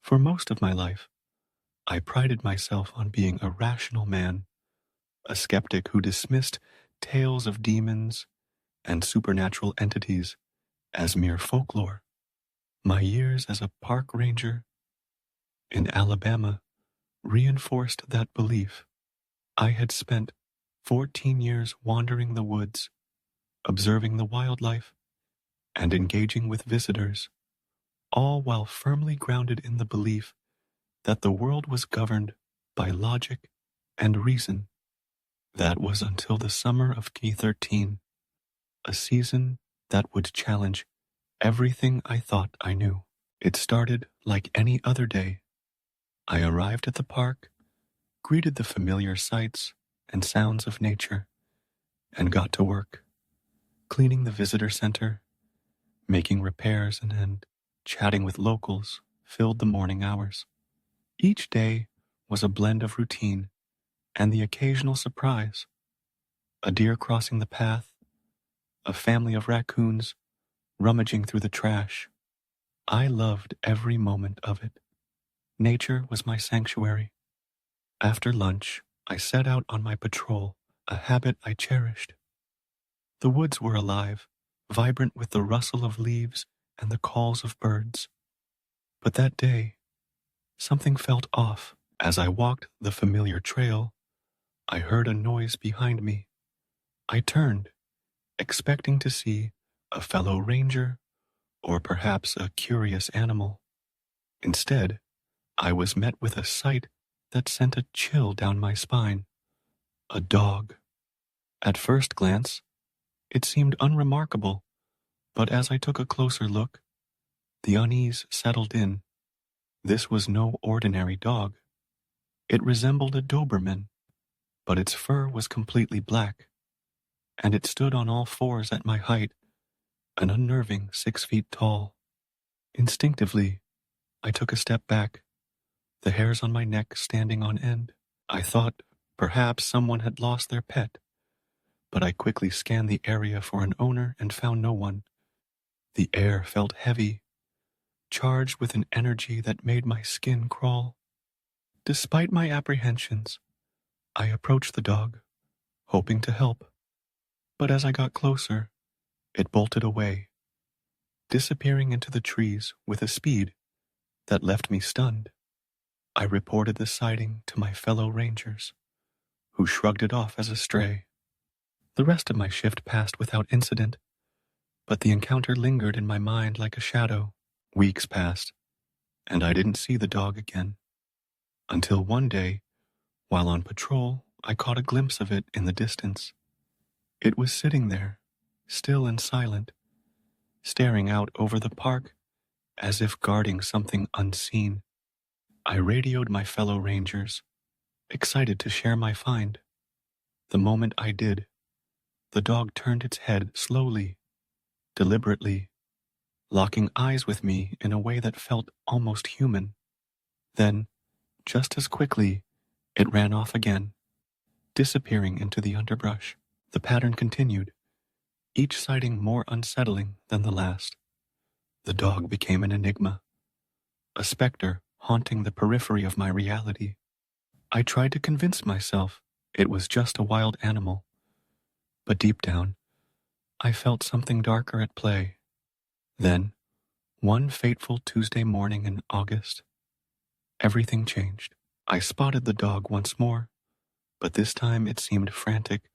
For most of my life, I prided myself on being a rational man, a skeptic who dismissed tales of demons and supernatural entities as mere folklore. My years as a park ranger in Alabama reinforced that belief. I had spent 14 years wandering the woods, observing the wildlife, and engaging with visitors, all while firmly grounded in the belief that the world was governed by logic and reason. That was until the summer of 2013, a season that would challenge everything I thought I knew. It started like any other day. I arrived at the park, greeted the familiar sights and sounds of nature, and got to work, cleaning the visitor center, making repairs, and chatting with locals filled the morning hours. Each day was a blend of routine and the occasional surprise. A deer crossing the path, a family of raccoons rummaging through the trash. I loved every moment of it. Nature was my sanctuary. After lunch, I set out on my patrol, a habit I cherished. The woods were alive, vibrant with the rustle of leaves and the calls of birds. But that day, something felt off. As I walked the familiar trail, I heard a noise behind me. I turned, expecting to see a fellow ranger or perhaps a curious animal. Instead, I was met with a sight that sent a chill down my spine. A dog. At first glance, it seemed unremarkable, but as I took a closer look, the unease settled in. This was no ordinary dog. It resembled a Doberman, but its fur was completely black, and it stood on all fours at my height, an unnerving 6 feet tall. Instinctively, I took a step back, the hairs on my neck standing on end. I thought perhaps someone had lost their pet, but I quickly scanned the area for an owner and found no one. The air felt heavy, charged with an energy that made my skin crawl. Despite my apprehensions, I approached the dog, hoping to help. But as I got closer, it bolted away, disappearing into the trees with a speed that left me stunned. I reported the sighting to my fellow rangers, who shrugged it off as a stray. The rest of my shift passed without incident, but the encounter lingered in my mind like a shadow. Weeks passed, and I didn't see the dog again. Until one day, while on patrol, I caught a glimpse of it in the distance. It was sitting there, still and silent, staring out over the park as if guarding something unseen. I radioed my fellow rangers, excited to share my find. The moment I did, the dog turned its head slowly, deliberately, locking eyes with me in a way that felt almost human. Then, just as quickly, it ran off again, disappearing into the underbrush. The pattern continued, each sighting more unsettling than the last. The dog became an enigma, a specter haunting the periphery of my reality. I tried to convince myself it was just a wild animal, but deep down, I felt something darker at play. Then, one fateful Tuesday morning in August, everything changed. I spotted the dog once more, but this time it seemed frantic,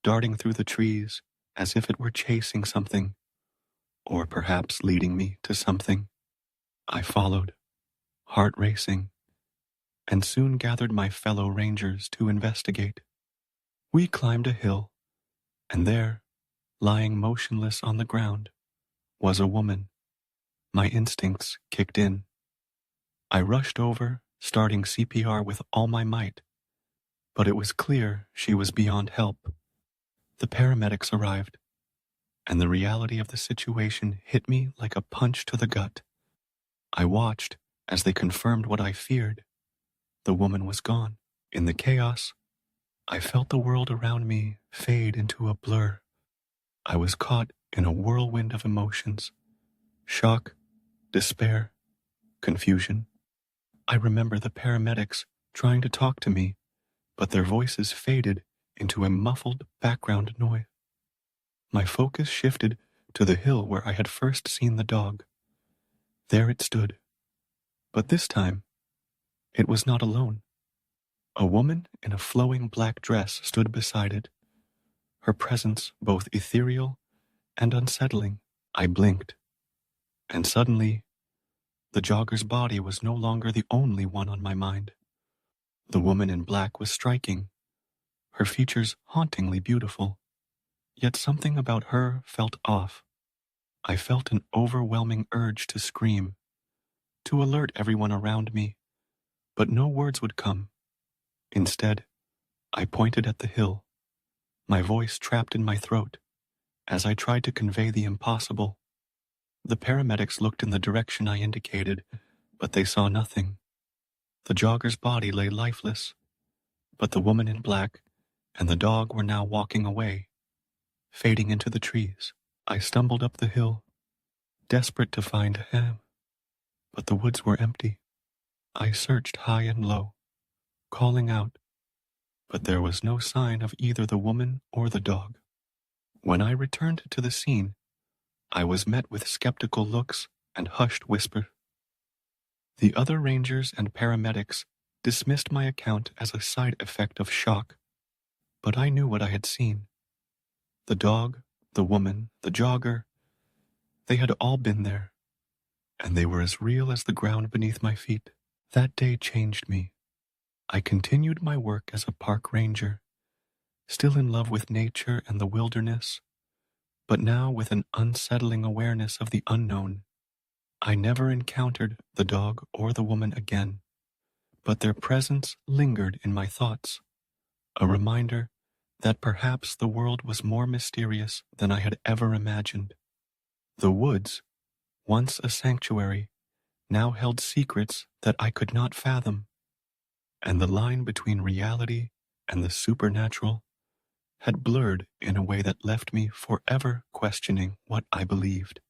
darting through the trees as if it were chasing something, or perhaps leading me to something. I followed, heart racing, and soon gathered my fellow rangers to investigate. We climbed a hill, and there, lying motionless on the ground, was a woman. My instincts kicked in. I rushed over, starting CPR with all my might, but it was clear she was beyond help. The paramedics arrived, and the reality of the situation hit me like a punch to the gut. I watched as they confirmed what I feared. The woman was gone. In the chaos, I felt the world around me fade into a blur. I was caught in a whirlwind of emotions: shock, despair, confusion. I remember the paramedics trying to talk to me, but their voices faded into a muffled background noise. My focus shifted to the hill where I had first seen the dog. There it stood. But this time, it was not alone. A woman in a flowing black dress stood beside it, her presence both ethereal and unsettling. I blinked, and suddenly, the jogger's body was no longer the only one on my mind. The woman in black was striking, her features hauntingly beautiful, yet something about her felt off. I felt an overwhelming urge to scream, to alert everyone around me, but no words would come. Instead, I pointed at the hill, my voice trapped in my throat, as I tried to convey the impossible. The paramedics looked in the direction I indicated, but they saw nothing. The jogger's body lay lifeless, but the woman in black and the dog were now walking away, fading into the trees. I stumbled up the hill, desperate to find Ham, but the woods were empty. I searched high and low, calling out, but there was no sign of either the woman or the dog. When I returned to the scene, I was met with skeptical looks and hushed whispers. The other rangers and paramedics dismissed my account as a side effect of shock, but I knew what I had seen. The dog, the woman, the jogger, they had all been there, and they were as real as the ground beneath my feet. That day changed me. I continued my work as a park ranger, still in love with nature and the wilderness, but now with an unsettling awareness of the unknown. I never encountered the dog or the woman again, but their presence lingered in my thoughts, a reminder that perhaps the world was more mysterious than I had ever imagined. The woods, once a sanctuary, now held secrets that I could not fathom, and the line between reality and the supernatural had blurred in a way that left me forever questioning what I believed.